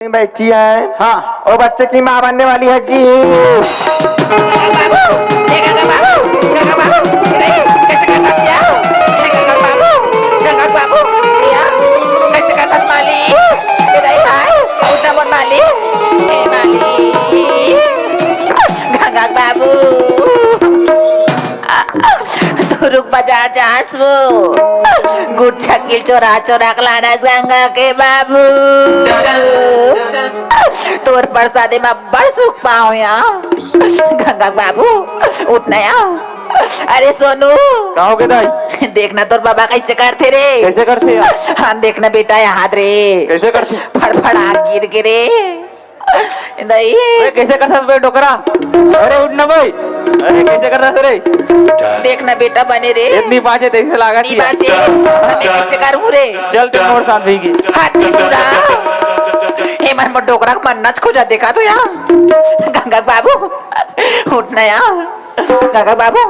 बैठी है। हाँ, और बच्चे की माँ बनने वाली है जी। बाबू तो रुक बाजार जास वो गुड़ छक्किल चोरा चोरा लाना गंगा के बाबू तोर प्रसादे में बड़ सुख पाओ यहाँ गंगा बाबू उठना यहाँ। अरे सोनू कहोगे दाई? देखना तोर बाबा कैसे करते रे। कैसे करते हैं? हाँ देखना बेटा यहाँ रे कैसे करते? फड़फड़ा गिर गिरे नहीं कैसे करता भाई डोकरा? अरे उठना भाई। अरे कैसे करता रे? देखना बेटा बने रे इतनी बाजे तेज से लागत नहीं बाजे मैं कैसे करूँ रे। चल तुम और साथ भीगी हाथ में पूरा हे मन डोकरा का मन्नत खोजा देखा तो यहाँ गंगा बाबू उठना यहाँ गंगा बाबू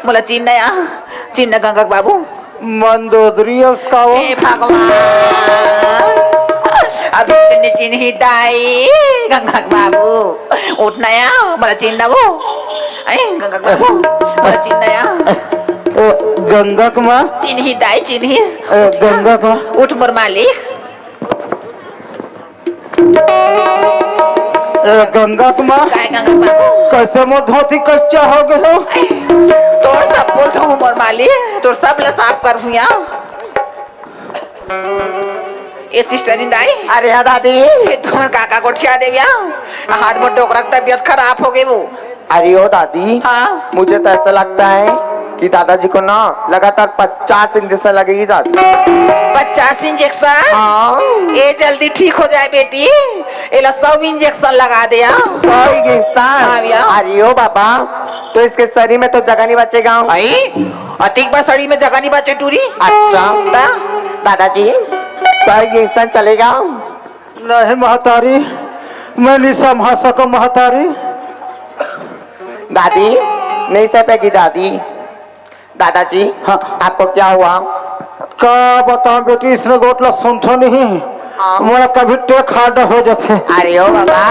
मोला चिन्ह यहाँ चिन्ह गंगा बाबू मंदोदरी है उसका वो। हे भगवान अब इसने चिन्ह दाई गंगा बाबू उठना यहाँ मोला चिन्ह वो गंगा बाबू मोला चिन्ह यहाँ गंगा कुमार चिन्ह दाई चिन्ह गंगा कुमार उठ मोर मालिक गंगा कुमार काय गंगा बाबू कैसे मोर धोती कच्चा हो गए हो? तोर सब बोल तो मोर माली तोर सब ला साफ कर हुआ ए सिस्टर इंदाई। अरे हाँ दादी। तुम्हारे काका को ठिया देविया हाथ में डोकरा की तबीयत खराब हो गई वो। अरे ओ दादी हाँ मुझे तो ऐसा लगता है कि दादाजी को ना लगातार 50 इंजेक्शन लगेगी दादी। 50 इंजेक्शन? हाँ। ये जल्दी ठीक हो जाए बेटी ये 100 इंजेक्शन लगा दे। 100 इंजेक्शन? अरे ओ बाबा तो इसके शरीर में तो जगह नहीं बचेगा। अतिक बा शरीर में जगह नहीं बचे टूरी। अच्छा दादाजी 100 इंजेक्शन चलेगा? नहीं महतारी मैं नहीं संभाल सको महतारी। दादी नहीं सकेगी दादी। दादाजी हाँ आपको क्या हुआ? का बताऊं बेटी इसने गोटला सुनतो नहीं मेरा कभी टेक हार्ड हो जाते। अरे ओ बाबा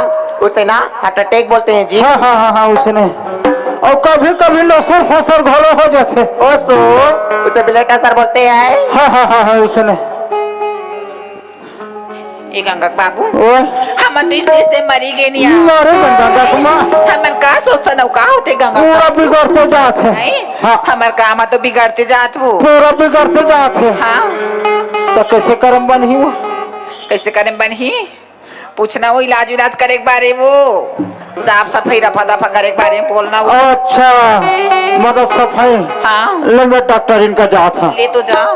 उसे ना हार्ट अटैक बोलते हैं जी। हाँ हाँ हाँ हाँ उसने और कभी कभी लसर फसर घोड़े हो जाते। ओ सो उसे ब्लड प्रेशर बोलते हैं। हाँ हाँ हाँ हाँ उसने ये गंगा बाबू ओए हम तो इस देश से मरी गए नहीं अरे गंगा कुमार हमन का सोचता न का होते गंगा पूरा बिगड़ते जाते। हाँ हमार काम तो बिगड़ते जात वो पूरा बिगड़ते जाते। हाँ तो कैसे कर्म बनी वो? कैसे करें बनी पूछना वो इलाज विलाज करे के बारे वो साफ सफाई रफा दफा करे के बारे में बोलना वो। अच्छा मतलब सफाई। हाँ ले मैं डॉक्टर इनका जात था। ले तो जाओ।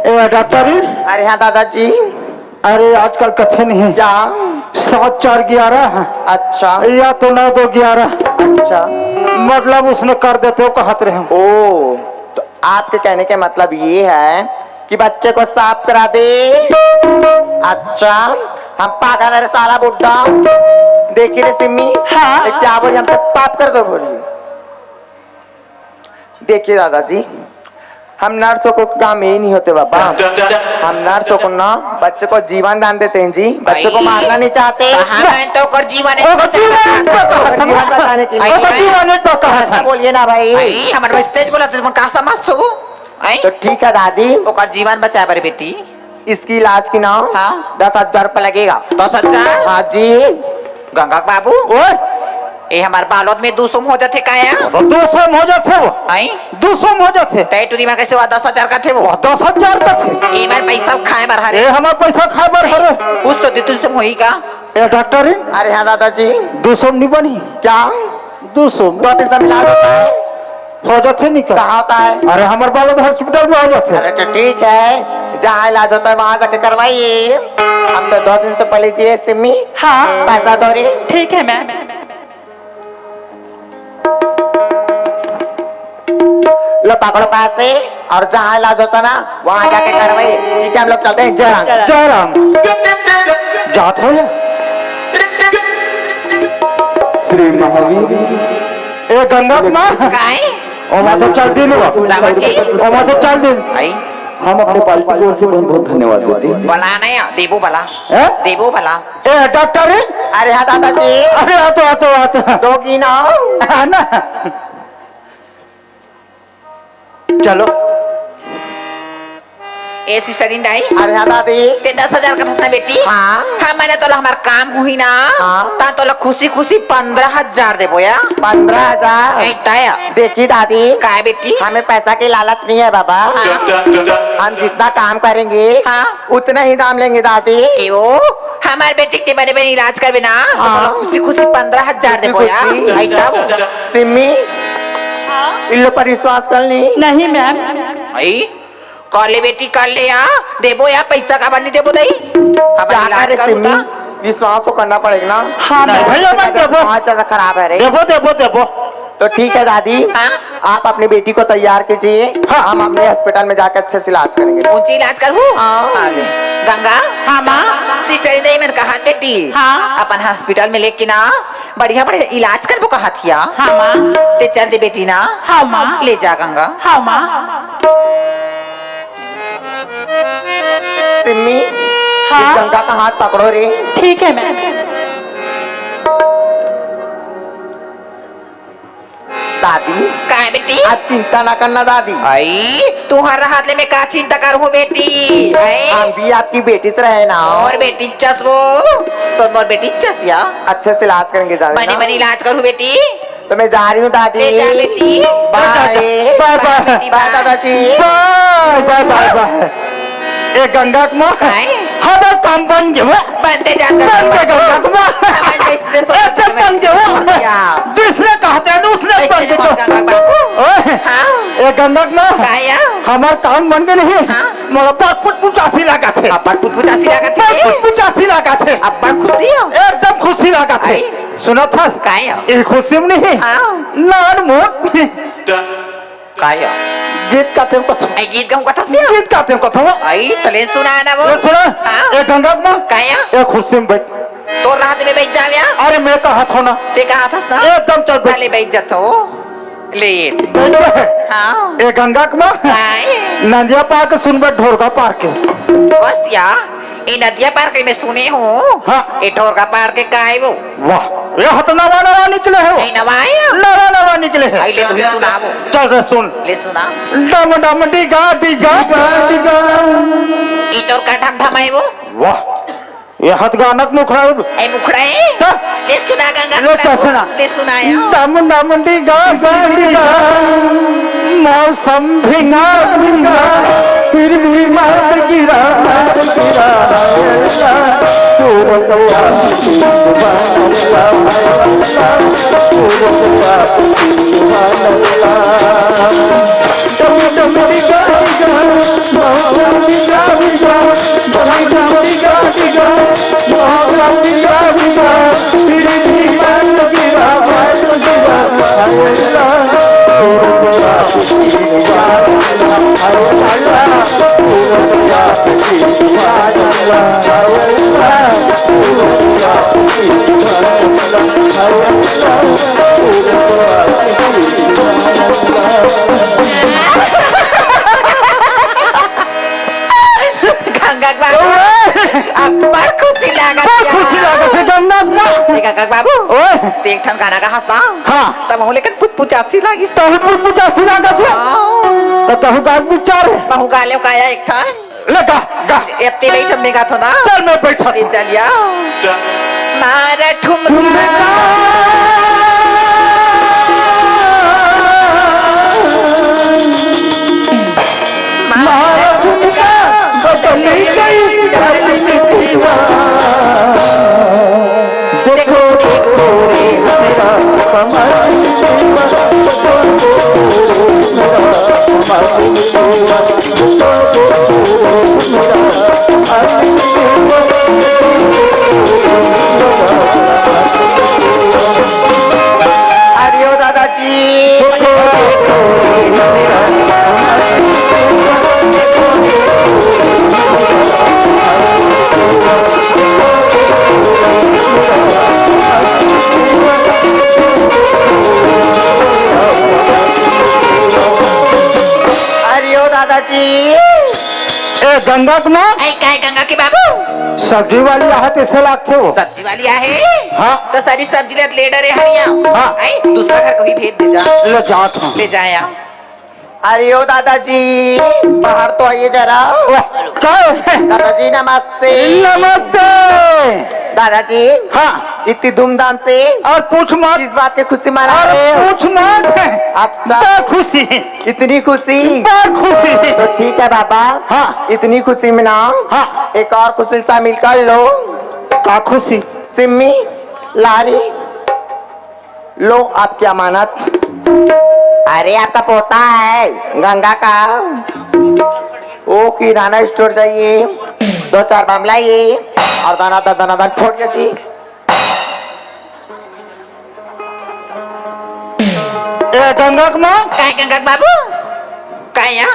ए डॉक्टर अरे हाँ दादाजी। अरे आजकल कच्छे नहीं है क्या? 7 4 11 है। अच्छा या तो 9 2 11। अच्छा मतलब उसने कर देते हो कहते रहे। ओ तो आपके कहने का मतलब ये है कि बच्चे को साफ करा दे। अच्छा हम पागल है साला बुड्ढा। देखिए रे सिम्मी हाँ? क्या बोली हमसे पाप कर दो बोली। देखिए दादाजी हम नर्सों को काम यही नहीं होते बाबा। हम नर्सों को ना बच्चे को जीवन दान देते हैं जी। बच्चे को मारना नहीं चाहते। तो कर जीवन जीवन बचाने के लिए बोलिए ना भाई। हमारे बस्ते बोला का समझ तो वो तो ठीक है दादी ओकर जीवन बचा बारे बेटी इसकी इलाज की ना हाँ? 10,000 रुपये लगेगा। 10,000? हाँ जी। गंगा बाबू ये हमारे बालोद में 200 हो जाते काया 200 हो जाते वो। 200 हो जाते तय टूरी में कैसे हुआ 10,000 का थे वो 10,000 का थे। ये मेरे पैसा खाए बार हरे हमारा पैसा खाए बार हरे कुछ तो दे से होई का। ए डॉक्टर अरे हाँ दादाजी 200 नहीं बनी क्या 200 2-3 सौ मिला होता है? हो जाते नहीं का कहाँ होता है? अरे हमारे बालोद हॉस्पिटल में हो जाते। अरे तो ठीक है जहाँ इलाज होता है वहाँ जाके करवाइए। हम तो 2 दिन से पहले चाहिए सिम्मी। हाँ पैसा दो रे। ठीक है मैम। लो पकड़ो पैसे और जहाँ इलाज होता ना वहाँ जाके करवाइए। ठीक है हम लोग चलते हैं जयराम जात हो या श्री महावीर ए गंगा कुमार काय ओ मैं तो चल दिन ओ मैं तो चल दिन हम अपने पार्टी की ओर से बहुत बहुत धन्यवाद देते हैं। बला नहीं देवो बला हैं? देवो बला ए डॉक्टर अरे हाँ दादाजी अरे आतो दोगी ना हाँ ना चलो ए सिस्टर इंदाई अरे हाँ दादी ते 10,000 का फसना बेटी हाँ। हाँ मैंने तो हमार काम हुई ना हाँ। ता तो खुशी खुशी 15,000 दे बोया 15,000 ऐताया देखी दादी का है बेटी हमें पैसा की लालच नहीं है बाबा हम जितना काम करेंगे हाँ। उतना ही दाम लेंगे दादी एवो हमारे बेटी के बड़े बड़े इलाज कर बिना हाँ। खुशी खुशी 15,000 दे बोया ऐता सिम्मी इन लोग पर विश्वास कर ली नहीं मैम आई कर ले बेटी कर ले या देबो या पैसा का बनी देबो दई क्या हमारा इलाज करे करूँ सिम्मी विश्वास तो करना पड़ेगा ना हाँ मैम भैया मत देबो बहुत ज्यादा खराब है रे देबो तो ठीक है दादी हाँ? आप अपनी बेटी को तैयार कीजिए हाँ। हम अपने हॉस्पिटल में जाकर अच्छे से इलाज करेंगे ऊंची इलाज करूँ गंगा हाँ माँ सिस्टर नहीं मैंने कहा बेटी हाँ। अपन हॉस्पिटल में लेके ना बढ़िया बढ़िया इलाज कर वो कहा थिया हाँ माँ ते चल दे बेटी ना हाँ माँ ले जा गंगा हाँ माँ सिम्मी हाँ। इस गंगा का हाथ पकड़ो रे ठीक है मैम दादी का है बेटी आप चिंता ना करना दादी आई तू हर हाथ ले में का चिंता कर हो बेटी आई हम भी आपकी बेटी तरह है ना और बेटी चस वो तो मोर बेटी चस या अच्छे से इलाज करेंगे दादी बनी ना? बनी इलाज करूँ बेटी तो मैं जा रही हूँ दादी ले जा बेटी बाय बाय बाय बेटी, बाय दादाजी बाय ए गंगा कुमार काय? हमारा काम बन गया बनते जाकर बन गया गंगा कुमार एकदम बन गया जिसने कहते हैं ना उसने बन गया ओए ए गंगा कुमार हमारा काम बन गया नहीं हाँ। मेरा 85 लाख थे अब्बा पुचपुचासी लागत है 85 लाख थे अब्बा खुशी हो एकदम खुशी लगा थे आई। सुना था काय ये खुशी में नहीं हाँ लाड मोट काय गीत गाते हैं कथो आई गीत गाऊं कथा से गीत गाते हैं कथो आई तले सुना ना वो ये सुना हाँ। ये गंगा कुमार काय ये खुशी में बैठ तो रात में बैठ जाव्या अरे मैं कहा था ना ते कहा था ना एकदम चल बैठ पहले बैठ जातो ले बैठ रहे हाँ ये गंगा कुमार काय नदिया पार के सुनबे ढोरगा पार के बस या ये नदिया पार के मैं सुने हूँ हाँ। ये ढोरगा पार के काय वो वाह ये हत नवा निकले है नहीं नवाया नवा निकले है आई ले तुम्हें सुनावो चल रे सुन ले सुना डम डम डिगा डिगा डिगा इतोर का ढम ढम है वो वाह ये हत गानक मुखड़ा ए मुखड़े ले सुना गंगा ले तो सुना। ले सुनाया डम डम डिगा डिगा मौसम भिंगा भिंगा फिर भी मत गिरा तू बतवा डम डम डिगा डिगा मौसम भिंगा भिंगा डम डिगा डिगा मौसम भिंगा भिंगा फिर भी मत गिरा गंगा बाबू अब बड़ खुशी लागत खुशी लागत है गंगा गंगा बाबू ओए ते एक ठन गाना का हंसता हाँ। तब हम लेकिन पुचपुचासी लागी तहु पुटा लागत है तो तहु का विचार है बहु गाले काया एक ठन ले गा गा एते बैठ में गा तो ना चल मैं बैठा ले चलिया मारा ठुमका मारा ठुमका बदल गई चाल में दीवा देखो देखो रे मेरा कमर अरे ओ दादाजी गंगा ना आई काय गंगा के बाबू सब्जी वाली आहत ऐसे लागते हो सब्जी वाली आहे हाँ तो सारी सब्जी ले लेडर है हरिया हाँ। आई दूसरा घर कहीं भेज दे जा ले जात हूँ ले जाया अरे ओ दादाजी बाहर तो आइए जरा। क्या है? दादाजी नमस्ते। नमस्ते। दादाजी हाँ इतनी धूमधाम से और पूछ मत किस बात की खुशी मना और रहे हो? पूछ मत अच्छा बड़ा खुशी इतनी खुशी बड़ा खुशी तो ठीक है बाबा। हाँ इतनी खुशी में ना हाँ एक और खुशी शामिल कर लो। का खुशी सिम्मी लारी लो आपकी अमानत। अरे आपका पोता है गंगा का ओ किराना स्टोर जाइए 2-4 बम लाइए और दाना ठोकिए जी। ए गंगा ना काय गंगा के बाबू काय या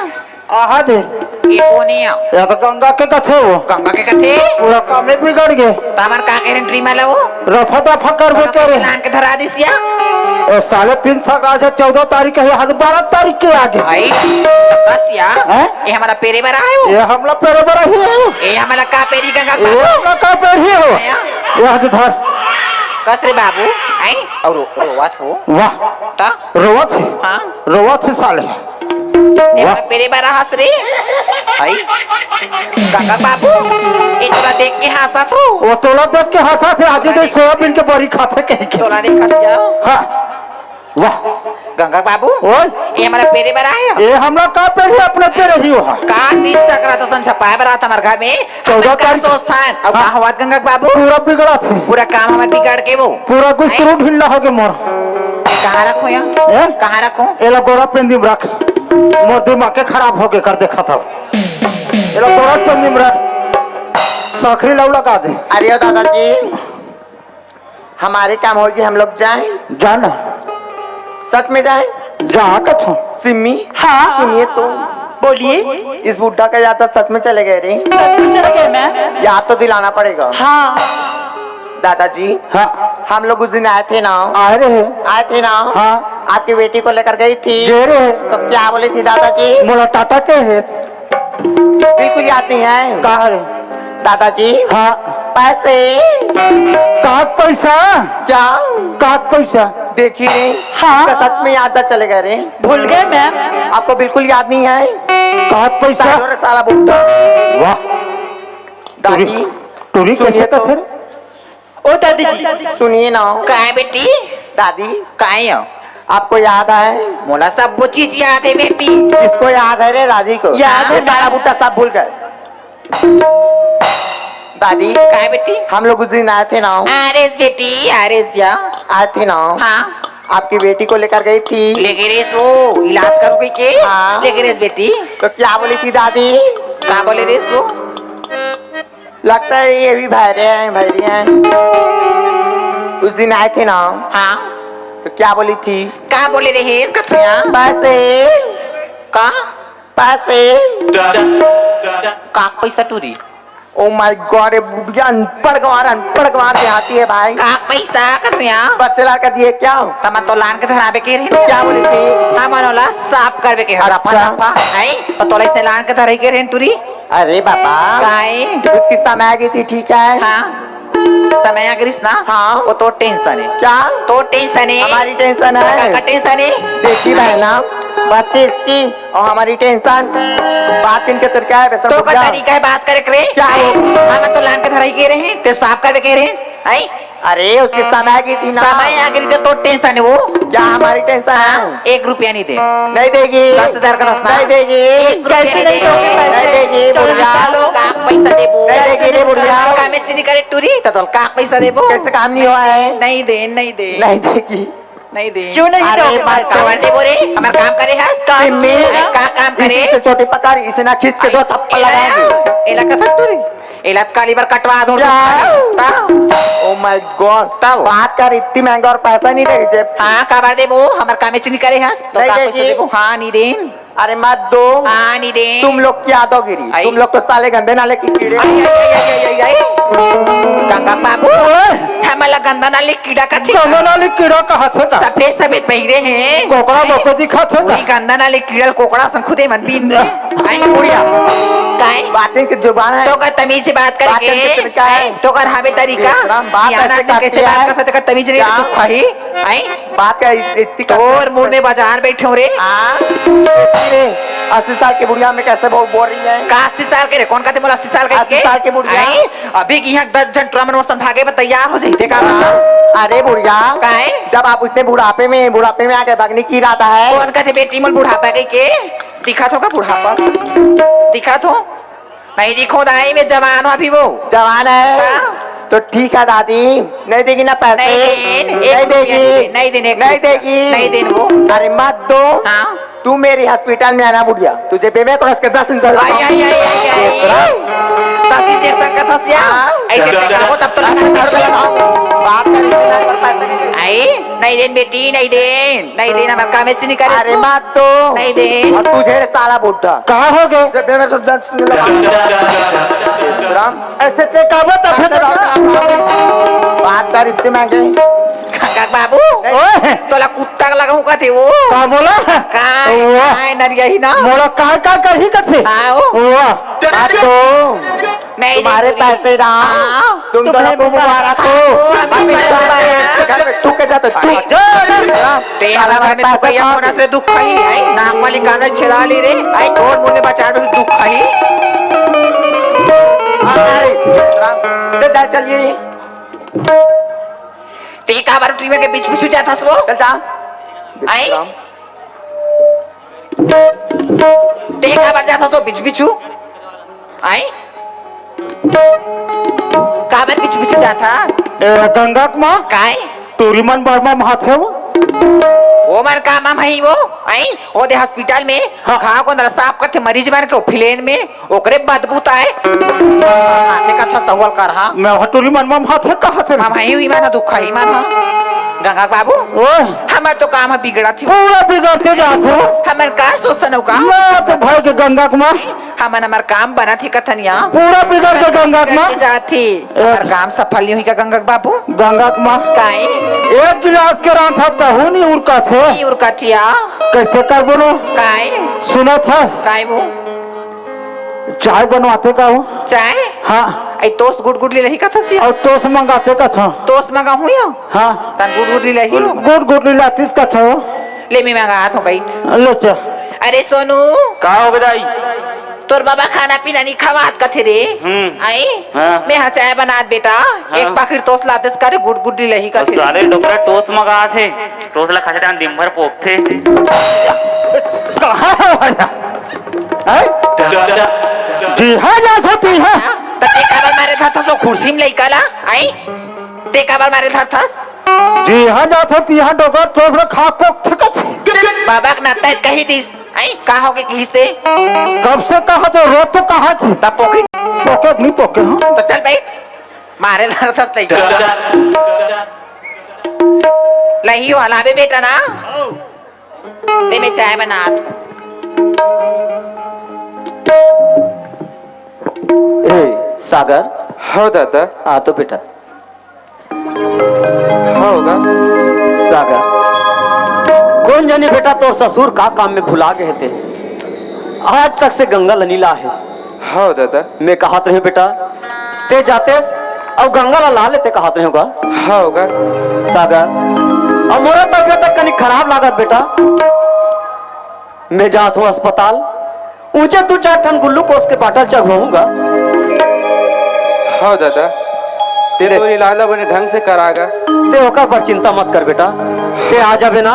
आहा दे ये कौन है या तो गंगा के कथे हो गंगा के कथे पूरा काम में बिगड़ गए तामर का कह रहे ड्रीम वाला वो रफा दफा कर करे लान के धरा दिसिया ए, 3.5 साल से 14 तारीख के हद 12 तारीख के आगे आई कसिया हैं? ये हमारा पेरे बरा है वो ये हमला पेरे बड़ा ही है ये हमारा का पेरी गंगा के ये बाबू हमला का पेड़ ही हो आया? यहाँ के धर कस रे बाबू आई और रोवत हो वाह ता रोवत है हाँ रोवत है साले ये वाह हमारा पेरे बरा हंस रे आई गंगा बाबू ये तोला देख के हंसा तो वो तोला देख के हंसा थे आज दे सोयाबीन के बड़ी खाते कहीं के तोला देखा जाओ हाँ वाह गंगा बाबू ओए ये हमारा पेरे बरा है ये हमला का पेड़ ही अपने पेड़ ही हो का 30 सकरा तो सन छपाए बरा था हमारे घर में 14 का तारीख। स्थान और हाँ। कहाँ हुआ गंगा बाबू पूरा बिगड़ा थे पूरा काम हमारे बिगाड़ के वो पूरा गुस्सरू ढिल्ला हो गए मोर कहाँ रखो यहाँ ए? कहाँ रखो एला गोरा पेंदी में रख मोर दिमाग के खराब हो गए कर देखा था एला गोरा पेंदी में रख साखरी लव लगा दे अरे ओ दादाजी हमारे काम होगी हम लोग जाएं जाना सच में जाएं जहाँ का छो सिम्मी हाँ सुनिए तो बोलिए इस बुड्ढा का याद सच में चले गए रे चल गए मैं याद तो दिलाना पड़ेगा। हाँ दादाजी हाँ हम लोग उस दिन आए थे ना आए थे ना हाँ। आपकी बेटी को लेकर गई थी जे रे तो क्या बोली थी दादाजी? मोला टाटा के है बिल्कुल याद नहीं है कहा रे दादाजी। हाँ पैसे का पैसा क्या का पैसा देखिए रे हाँ। आपका सच में याद चले गए रे भूल गए मैं आपको बिल्कुल याद नहीं है का पैसा सालों रे साला बुड्ढा। वाह दादी टूरी कैसे सुनिए तो। कथे ओ दादी जी सुनिए ना कहाँ है बेटी दादी कहाँ है आपको याद है मोला सब वो चीज याद है बेटी किसको याद है रे दादी को? याद है ये साला बुड्ढा सब भूल गए। दादी कहाँ है बेटी हम लोग उस दिन आए थे ना आरेस बेटी आरेस या आए थे ना हाँ आपकी बेटी को लेकर गई थी लेके रेस वो इलाज करोगे के हाँ। लेके रेस बेटी तो क्या बोली थी दादी? कहाँ बोले रेस वो लगता है ये भी भैरी हैं उस दिन आए थे ना हाँ तो क्या बोली थी? कहाँ बोले रे हेस कथुया पैसे कहाँ पैसे कहाँ पैसा टूरी ओ माय गॉड ये बुढ़िया अनपढ़ गंवार देहाती है भाई। कहाँ पैसा कथुया बच्चे लड़का दिए क्या? तमा तो लान के धराबे के रे क्या बोली थी? हाँ मनोला साफ करबे के अच्छा। रफा आई तो इसने लान के धराई के रे टूरी अरे बाबा काहे उसकी समय आ गई थी ठीक है हाँ समय अग्रिस ना हाँ। वो तो टेंशन है क्या तो टेंशन है हमारी टेंशन है? का टेंशन है देखी बहना बच्चे इसकी और हमारी टेंशन बात इनके तरीका है वैसा तो बुढ़िया। का तरीका है बात करे करे क्या है? हम तो लान के धराई के रहे हैं ते साफ करबे के रहे आई अरे उसकी समय आ गई थी ना समय अग्रिस तो टेंशन है वो क्या हमारी टेंशन है? 1 रुपया नहीं दे नहीं देगी 10,000 का दसना नहीं देगी 1 रुपया कैसे नहीं नहीं दोगे दे पैसे? नहीं देगी चलो बुढ़िया। निकालो। का पैसा देबो नहीं देगी रे बुढ़िया का में चीनी करे टूरी तो का पैसा देबो कैसे काम नहीं हुआ है? नहीं दे नहीं दे नहीं देगी नहीं दे क्यों नहीं अरे दोगे बात पैसे? कावर देबो रे हमार काम करे हस सिम्मी का काम करे इसी से छोटी पकड़ इसे ना खींच के दो थप्पड़ लगाएंगे। एला का टूरी एला काली बार कटवा दो ओ माय गॉड बात कर इतनी महंगा और पैसा नहीं देगी जेब से। हाँ काबर देबो हमार काम में चीनी करे हस तो नहीं का देगी। पैसा देबो हाँ नहीं देन अरे मत दो हाँ नहीं देन तुम लोग की आदोगिरी आई। तुम लोग तो साले गंदे नाले की कीड़े आई, आई, आई, आई, आई, आई। गंगा बाबू हमला मोला गंदा नाले कीड़ा का थे गंगा नाली कीड़ा कहा थे का सफेद सफेद पहिरे हैं कोकड़ा बको दिखा थे वही गंदा नाले कीड़ा कोकड़ा सन खुदे मन बीन दे आई बुढ़िया काय बातें की जुबान है तो का तमीज से बात बातें की करके तरीका है। तो कर हमें तरीका बेशरम, बात यहाँ ऐसे ना कैसे करती बात है। कर सकते तमीज नहीं क्या? तो खाई आई बात का इतनी और मुंह में बाजार बैठे हो रे 80 साल की बुढ़िया में कैसे बोल रही है का 80 साल के रे कौन कहते मोला 80 साल 80 साल के बुढ़िया। आई अभी की यहाँ 10 जन ट्रमन वर्षन भागे पर तैयार हो जाते का अरे बुढ़िया काहे? जब आप इतने बुढ़ापे में आके भागने की रहता है कौन कहते बेटी मोल बुढ़ापा के दिखा तो का बुढ़ापा दिखा तो नहीं दिखो दाई में जवान हो अभी वो जवान है हाँ। तो ठीक है दादी नहीं देगी ना पैसे नहीं देगी नहीं देने नहीं देगी नहीं देने वो अरे मत दो हाँ तू मेरी हॉस्पिटल में आना बुढ़िया तुझे बेबे को उसके 10 इंसान आई आई आई आई तब इंजेक्शन का थसिया ऐसे लगाओ तब तो बात करेंगे ना पर पैसे नहीं देंगे। आई नहीं देन बेटी नहीं देन हमारा काम अच्छी नहीं करे अरे मत दो नहीं दे और तुझे साला बुढ़ा कहा हो गए जब बेबे से 10 ऐसे ते काबा तब बात कर इतने महंगे काका बाबू ओए तोला कुत्ता लगाऊ का थे वो का बोला काय नरिया ही ना मोला का कही कथे आओ वाह बात तो नहीं तुम्हारे पैसे ना तुम दोनों को मुबारक हो तू के जाते तू ते हमारा घर में तो भैया होना से दुख खाई आई नाक वाली कान छिला ली रे आई कौन मुन्ने बचा दो दुख खाई चल चलिए ते का बार ट्रीवर के बीच में जाता वो चल जा आई ते का बार जाता तो बीच बिचू आई का बार बीच बिचू जाता गंगा माँ काय टूरीमन वर्मा महाथे वो मन का माम है वो आई वो दे हॉस्पिटल में हाँ। घाव को अंदर साफ करते मरीज मार के फिलेन में ओकरे बदबूत आए हाथे का था तवल कर हां मैं टूरीमन महाथे कहा थे हम है ही माना दुख है माना गंगा बाबू ओए हमार तो काम है बिगड़ा थी पूरा बिगड़ते जाते हो हमार का सोचता न का मैं तो भाई के गंगा माँ हमार काम बना थी कथनिया पूरा बिगड़ के गंगा माँ जाती हमार काम सफल नहीं हुई का गंगा बाबू गंगा माँ काई एक गिलास के रात था हूँ नहीं उनका थे ई उरका थिया कैसे कर बोलो काई सुना था काई वो चाय बनवाते का हो चाय हाँ आई तोस गुड़ ले रही कथा सी और टोस मंगाते का था तोस मंगा हुई हाँ तन गुड़ ले रही लो गुड़ लातीस का था ले मैं मंगा हाथ भाई लो चा अरे सोनू का हो गई तोर बाबा खाना पीना नहीं खवात कथे रे आई हाँ। मैं हाँ चाय बनात बेटा एक पाकिट तोस लातेस करे गुड़ लही कथे सारे डोकरा टोस मगा थे टोस ला खाते टाइम दिन भर पोक थे जी हाँ जा सकती है तो ते काबर मारे था सो कुर्सी में लइकाला आई ते काबर मारे था जी हाँ जा सकती है डोकर टोस खा को थकत बाबा के नाता कही दिस आई का हो के किसे कब से कहा तो रोज तो कहा थी तब पोके पॉकेट नहीं पॉके हाँ तो चल बैठ मारे था लही वाला बे बेटा ना ते में चाय बना सागर हो दादा हाँ तो बेटा होगा सागर कौन जाने बेटा तो ससुर का काम में भुला गए थे आज तक से गंगा लनीला है हो दादा मैं कहा रहे बेटा ते जाते और गंगा ला लेते कहा रहे होगा होगा सागर और मोरा तबियत तक कहीं खराब लागत बेटा मैं जात हूँ अस्पताल ऊंचे तू 4 टन ग्लूकोज के बाटल चढ़वाऊंगा हो दादा तेरे तो इलाज बने ढंग से करागा ते होकर पर चिंता मत कर बेटा ते आ जाबे ना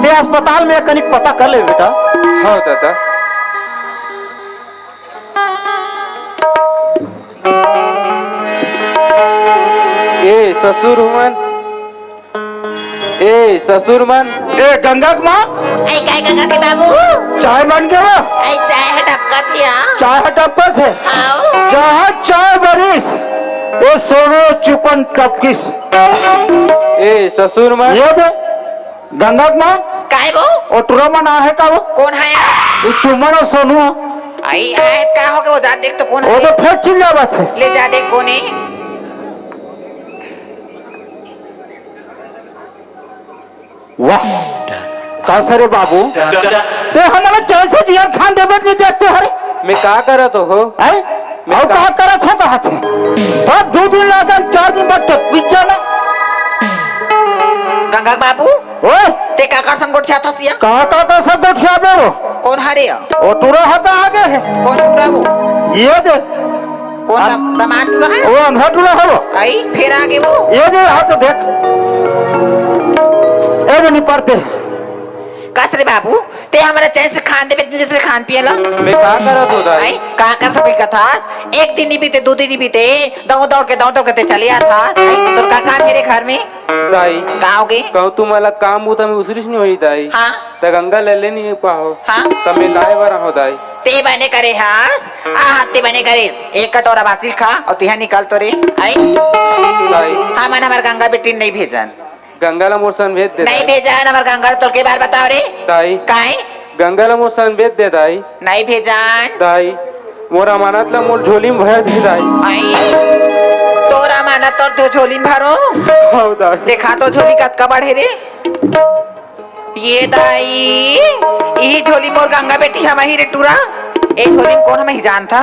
ते अस्पताल में कनिक पता कर ले बेटा हो दादा ए ससुर मन ए ससुर मन ए गंगा माँ आई काय गंगा के बाबू चाय बन गया आई चाय हटपका थिया चाय हटप्पा थे आओ जहाँ चाय बरिस ये सोनो चुपन टपकिस ए ससुर मन ये दे गंगा माँ काय वो और टुरा मन आहे का वो कौन है चुमन और सोनू आई आयत का हो के वो जा देख तो कौन वो है तो फिर चिल्ला बात है ले जा देख कौन है वाह कैसे रे बाबू ते हमारा जैसे जिया खान देवे नहीं देखते हरे मैं का करत हो हैं और का करत हो कहा थे तब 2 दिन लगा 4 दिन बाद पिज्जा ना गंगा बाबू ओए ते का करसन गोट छाता सिया का सब बैठिया बेरो कौन हरे ओ तुरा हता आगे है कौन तुरा वो ये दे कौन दामाद तुरा है ओ अंधा तुरा हो आई फिर आगे वो ये जो हाथ देख ए नहीं पड़ते कसरे बाबू ते हमारा चैन से खान देवे जैसे खान पियला मैं का करत हो दाई आई का कर सभी कथा एक दिन नहीं बीते 2 दिन नहीं बीते दौड़ दौड़ के चले आता आई तो का काम मेरे घर में दाई का होगे कहू तू मला काम होता मैं उसरीच नहीं होई दाई हाँ त गंगा ले नहीं पाहो हाँ त मैं लाए वाला हो दाई ते बने करे हास ते बने करे एक कटोरा बासिल खा और तिहा निकाल तो रे आई दाई हाँ मन हमारे गंगा बेटी नहीं भेजन गंगाला मोर सन भेज दे नहीं भेजन हमारे गंगा तो के बार बताओ रे दाई काहे गंगाला मोर सन भेज दे दाई नहीं भेजन दाई मोर अमानत ला मोर झोली में भर दे दाई आई तोरा माना तो झोली में भरो हो दाई देखा तो झोली कत का बढ़े रे ये दाई यही झोली मोर गंगा बेटी हम ही रे टूरा ए झोली में कौन हम ही जानता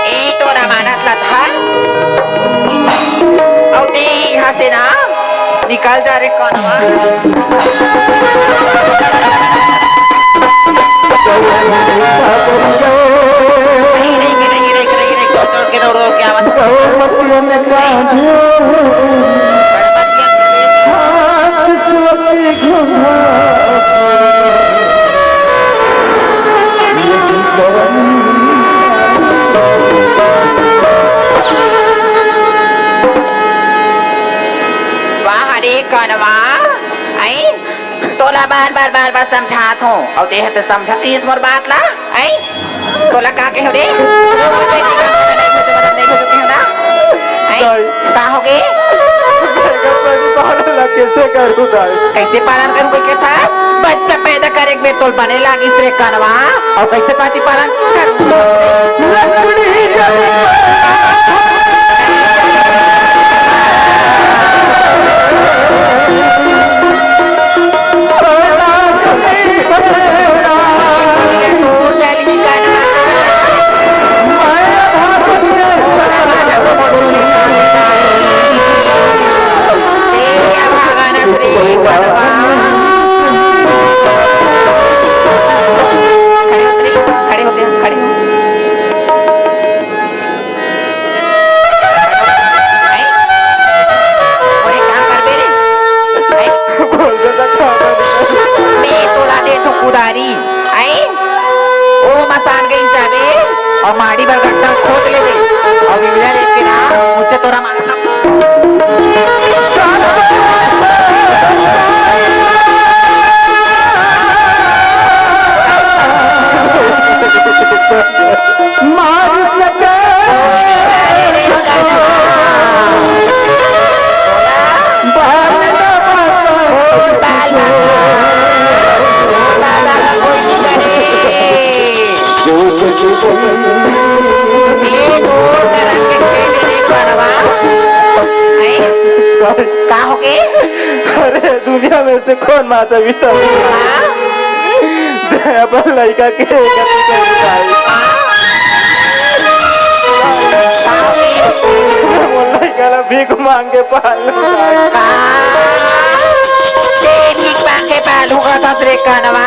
ए तोरा मानत ला था औ ते यहाँ से ना निकल जा रे कौनवा नहीं दौड़ के आवाज कनवा आई तोला बार समझात हो और ते हते समझती इस मोर बात ला आई तोला का के हो रे नहीं भेजो ना आई का हो गे कैसे करूं दाई कैसे पालन करूं कोई के था बच्चा पैदा करे के तोल बने लागी रे कनवा और कैसे पाती पालन और माड़ी पर गट्टा खोद ले दे और बिगड़ा लेके ना मुझे तोरा मारना का हो गए अरे दुनिया में से कौन माता पिता अपन लड़का के लड़का भीख मांग के भीख मांग के पालूंगा ससुरे कनवा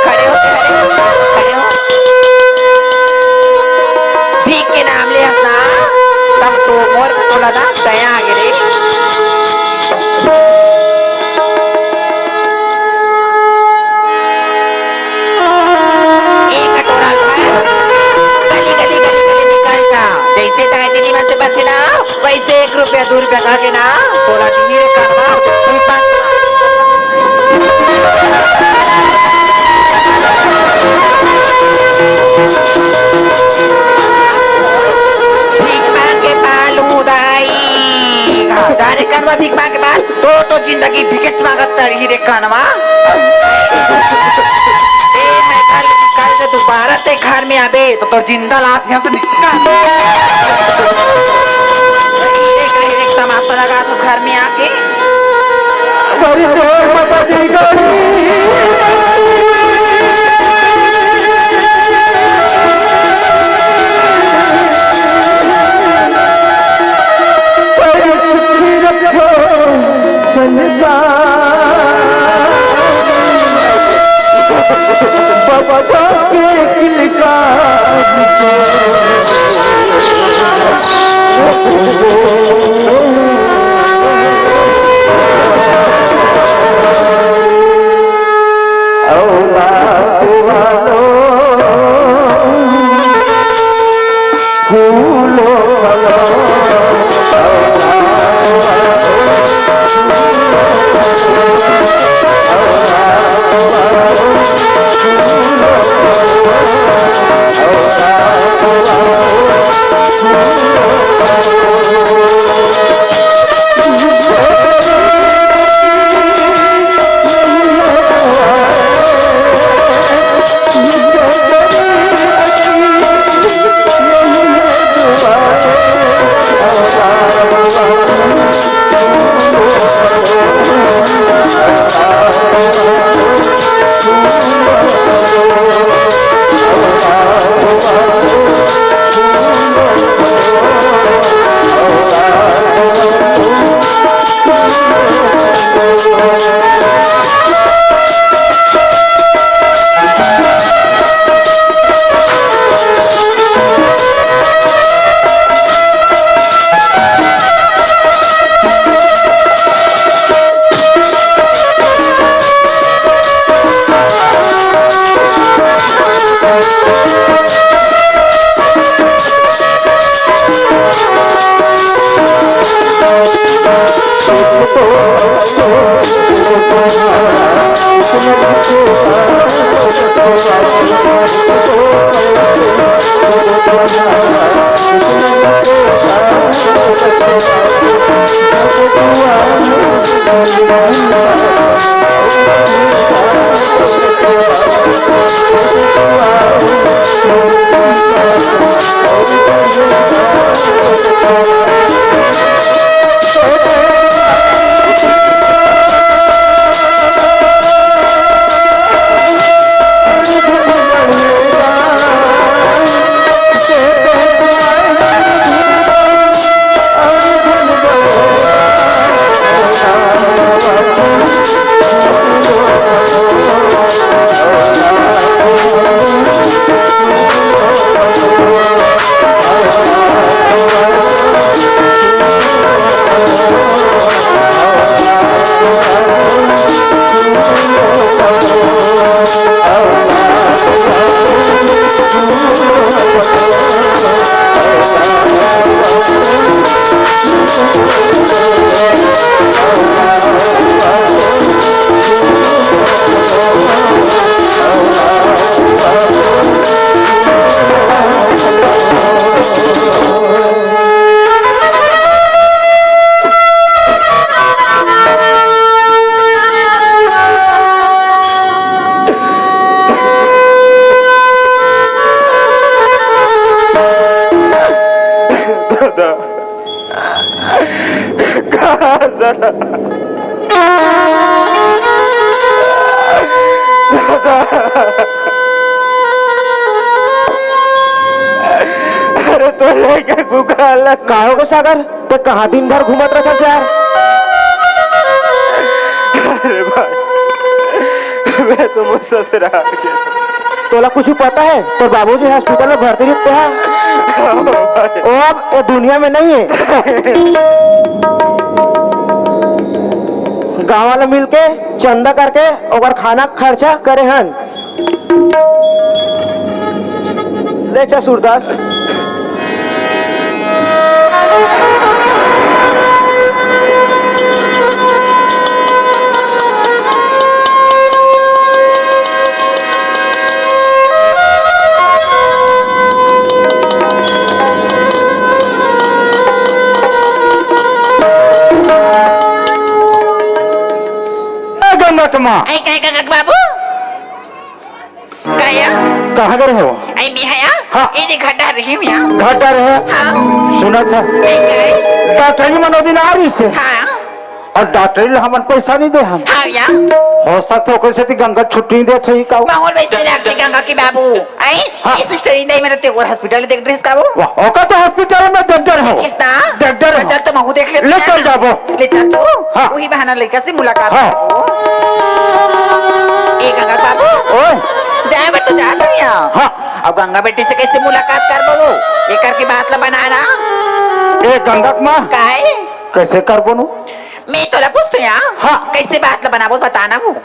खड़े हो भीख के नाम ले हंसना तब तो मोर को लगा दया आगे रे जैसे दादी मन से बचे ना वैसे 1 रुपया 2 रुपया खा के ना थोड़ा धीरे करवा भीख मांग के पालू दाई जाने कनवा भीख मांग के पाल तो जिंदगी भिकेच मांगत रही रे कनवा कल से दोबारा ते घर में आबे तो जिंदा लाश यहाँ से निकाल घर में आके गरी तो मददी गरी बाबा जाके किलका अरे तो लेके गुगाला काहो को सागर ते कहाँ दिन भर घूमत रहा यार। अरे भाई मैं तो मुझसे से रहा तोला कुछ पता है तो बाबूजी हॉस्पिटल में भर्ती रहते हैं वो अब ये दुनिया में नहीं है। गाँव वाले मिलके चंदा करके और खाना खर्चा करे हन। ले चा सूरदास बाबू कहाँ गए हो? हाँ। घटा रही घटा रहे हाँ। सुना था डॉक्टर मनोदी आ रही से हाँ। और डॉक्टर हमन पैसा नहीं दे हम हाँ या हो सकता ओकरे से गंगा छुट्टी दे थई का माहौल वैसे लगते गंगा की बाबू आई हाँ। इस स्टोरी नहीं मेरे ते और हॉस्पिटल देख ड्रेस का वो वाह ओका तो हॉस्पिटल में डॉक्टर हो किसना डॉक्टर हो। चल तो महू देख ले ले चल जाबो। ले चल तू हाँ। वही बहाना लड़का से मुलाकात हाँ। करो ए गंगा बाबू ओए जाए बट तो जा दुनिया हाँ। अब गंगा बेटी से कैसे मुलाकात कर बो एक करके बात ला बनाना ए गंगक मां काहे कैसे कर बनू मैं तो ला पूछते या हाँ। कैसे बात ला बनाबो बताना वो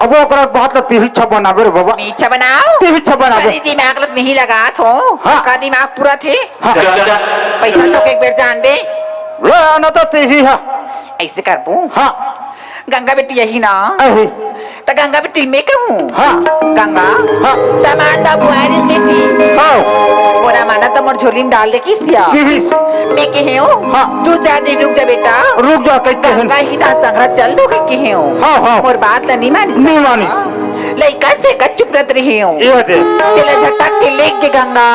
अब ओकरा बात ला तीही छा बनाबे रे बाबा मैं इच्छा बनाओ तीही छा बनाबे अरे दिमाग लत में ही लगा थो हाँ। का दिमाग पूरा थे हाँ। पैसा तो एक बेर जान बे ले आना तो तीही है ऐसे कर बू हाँ गंगा बेटी यही ना अही तो गंगा बेटी मैं कहूँ हाँ गंगा हाँ तमान बाबू आरिस बेटी हाँ बोरा माना तो मोर झोली में डाल दे किसिया किस मैं कहे हूँ हाँ। तू जा दे रुक जा बेटा रुक जा कहते हैं गंगा ही दास संग्रह चल दो कहे हूँ हाँ हाँ मोर बात ला नहीं मानिस नहीं मानिस। लइका से कच्चुप रत रही हूँ ये दे तेला झटक के लेके गंगा